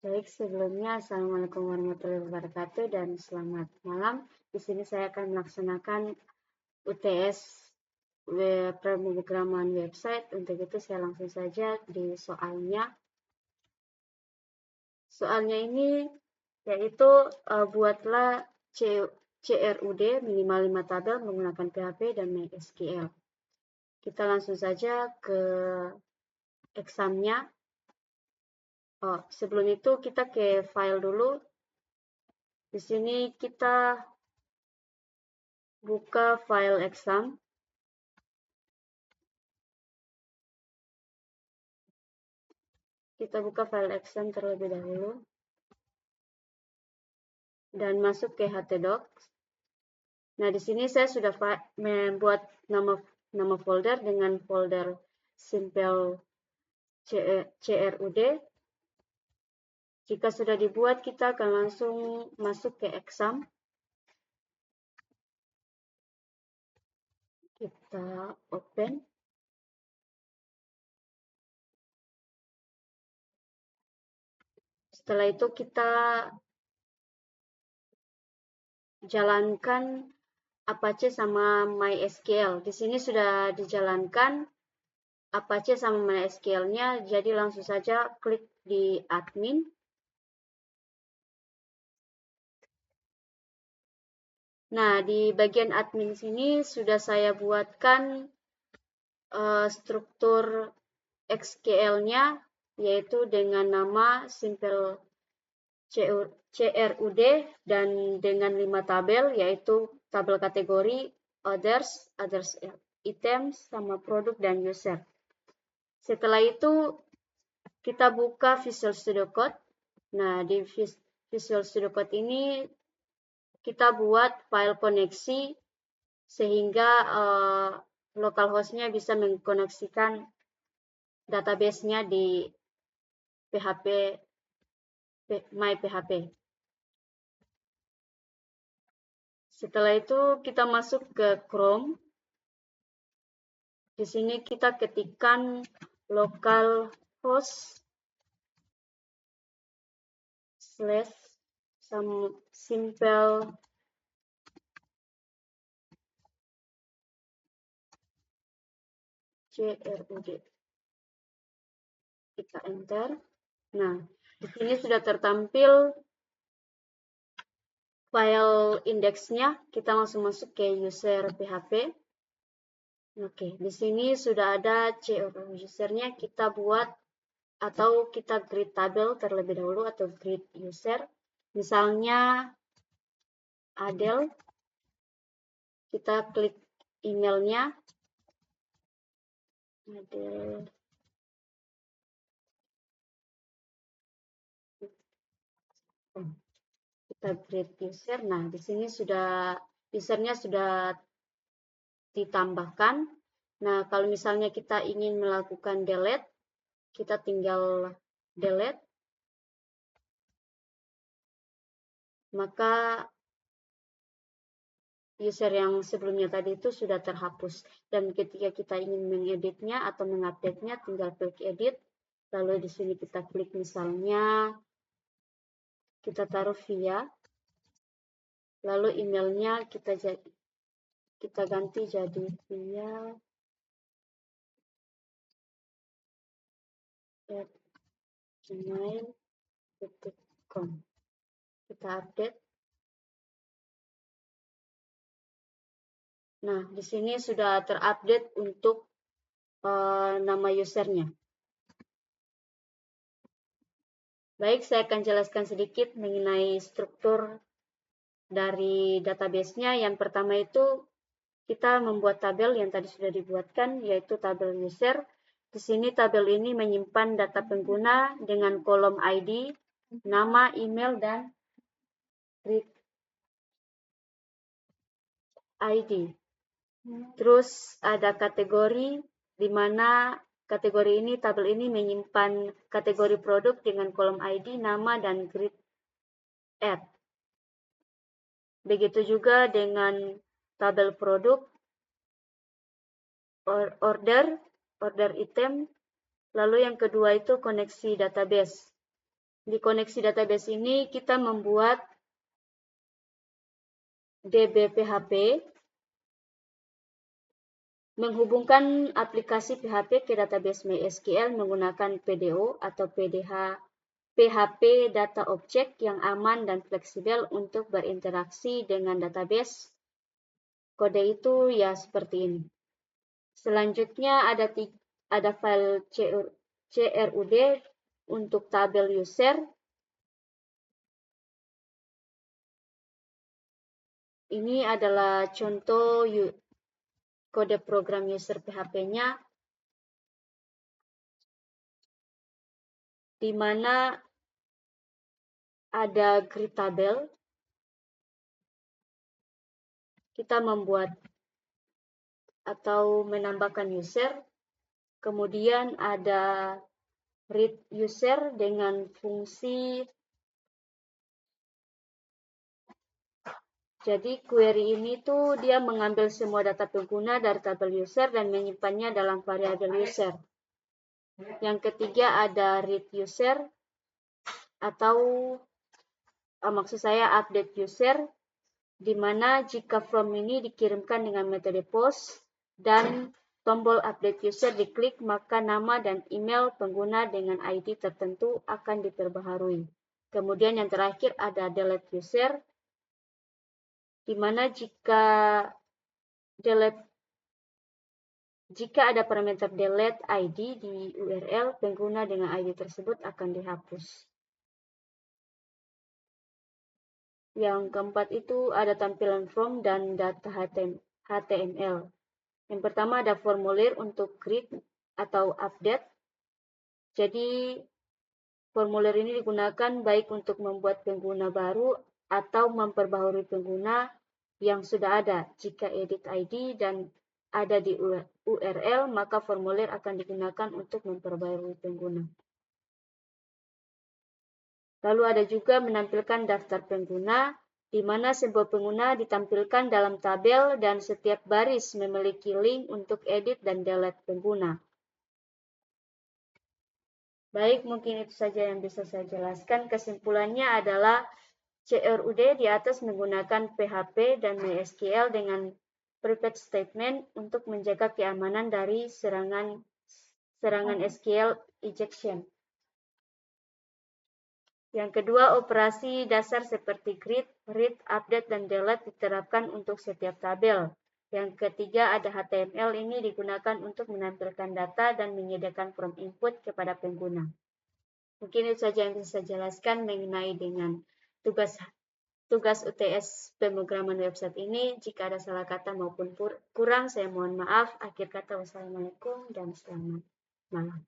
Baik, sebelumnya Assalamualaikum warahmatullahi wabarakatuh dan selamat malam. Di sini saya akan melaksanakan UTS pemrograman website. Untuk itu saya langsung saja di soalnya. Soalnya ini yaitu buatlah CRUD minimal 5 tabel menggunakan PHP dan MySQL. Kita langsung saja ke examnya. Sebelum itu kita ke file dulu. Di sini kita buka file exam. Kita buka file exam terlebih dahulu. Dan masuk ke htdocs. Nah, di sini saya sudah membuat nama folder dengan folder simple CRUD. Jika sudah dibuat, kita akan langsung masuk ke exam. Kita open. Setelah itu kita jalankan Apache sama MySQL. Di sini sudah dijalankan Apache sama MySQL-nya, jadi langsung saja klik di admin. Nah, di bagian admin sini sudah saya buatkan struktur SQL-nya, yaitu dengan nama simple CRUD dan dengan 5 tabel, yaitu tabel kategori, others items, sama produk dan user. Setelah itu kita buka Visual Studio Code. Nah, di Visual Studio Code ini kita buat file koneksi sehingga localhost-nya bisa mengkoneksikan database-nya di MyPHP. Setelah itu kita masuk ke Chrome. Di sini kita ketikkan localhost / simple CRUD. Kita enter. Nah, di sini sudah tertampil file indeksnya. Kita langsung masuk ke user PHP. Oke, di sini sudah ada usernya. Kita buat atau kita create tabel terlebih dahulu atau create user. Misalnya Adel. Kita klik emailnya. Adel. Kita create user. Nah, di sini sudah usernya sudah ditambahkan. Nah, kalau misalnya kita ingin melakukan delete, kita tinggal delete. Maka user yang sebelumnya tadi itu sudah terhapus. Dan ketika kita ingin mengeditnya atau mengupdate-nya, tinggal klik edit. Lalu di sini kita klik misalnya, kita taruh via. Lalu emailnya kita ganti jadi via @gmail.com. Kita update. Nah, di sini sudah terupdate untuk nama usernya. Baik, saya akan jelaskan sedikit mengenai struktur dari database-nya. Yang pertama itu kita membuat tabel yang tadi sudah dibuatkan, yaitu tabel user. Di sini tabel ini menyimpan data pengguna dengan kolom ID, nama, email, dan read ID. Terus ada kategori, di mana kategori ini, tabel ini menyimpan kategori produk dengan kolom ID, nama, dan grid add. Begitu juga dengan tabel produk, order item, lalu yang kedua itu koneksi database. Di koneksi database ini kita membuat DB PHP, menghubungkan aplikasi PHP ke database MySQL menggunakan PDO atau PHP Data Object yang aman dan fleksibel untuk berinteraksi dengan database. Kode itu ya seperti ini. Selanjutnya ada file CRUD untuk tabel user. Ini adalah contoh kode program user PHP-nya, di mana ada grid tabel. Kita membuat atau menambahkan user. Kemudian ada read user dengan fungsi. Jadi query ini tuh dia mengambil semua data pengguna dari tabel user dan menyimpannya dalam variabel user. Yang ketiga ada read user atau maksud saya update user, di mana jika from ini dikirimkan dengan metode post dan tombol update user diklik, maka nama dan email pengguna dengan ID tertentu akan diperbaharui. Kemudian yang terakhir ada delete user, di mana jika ada parameter delete ID di URL, pengguna dengan ID tersebut akan dihapus. Yang keempat itu ada tampilan form dan data HTML. Yang pertama ada formulir untuk create atau update. Jadi formulir ini digunakan baik untuk membuat pengguna baru atau memperbaharui pengguna yang sudah ada. Jika edit ID dan ada di URL, maka formulir akan digunakan untuk memperbaharui pengguna. Lalu ada juga menampilkan daftar pengguna, di mana simbol pengguna ditampilkan dalam tabel dan setiap baris memiliki link untuk edit dan delete pengguna. Baik, mungkin itu saja yang bisa saya jelaskan. Kesimpulannya adalah CRUD di atas menggunakan PHP dan MySQL dengan private statement untuk menjaga keamanan dari serangan SQL injection. Yang kedua, operasi dasar seperti create, read, update, dan delete diterapkan untuk setiap tabel. Yang ketiga, ada HTML, ini digunakan untuk menampilkan data dan menyediakan prompt input kepada pengguna. Mungkin itu saja yang bisa saya jelaskan mengenai dengan tugas UTS pemrograman website ini. Jika ada salah kata maupun kurang, saya mohon maaf. Akhir kata, wassalamualaikum dan selamat malam.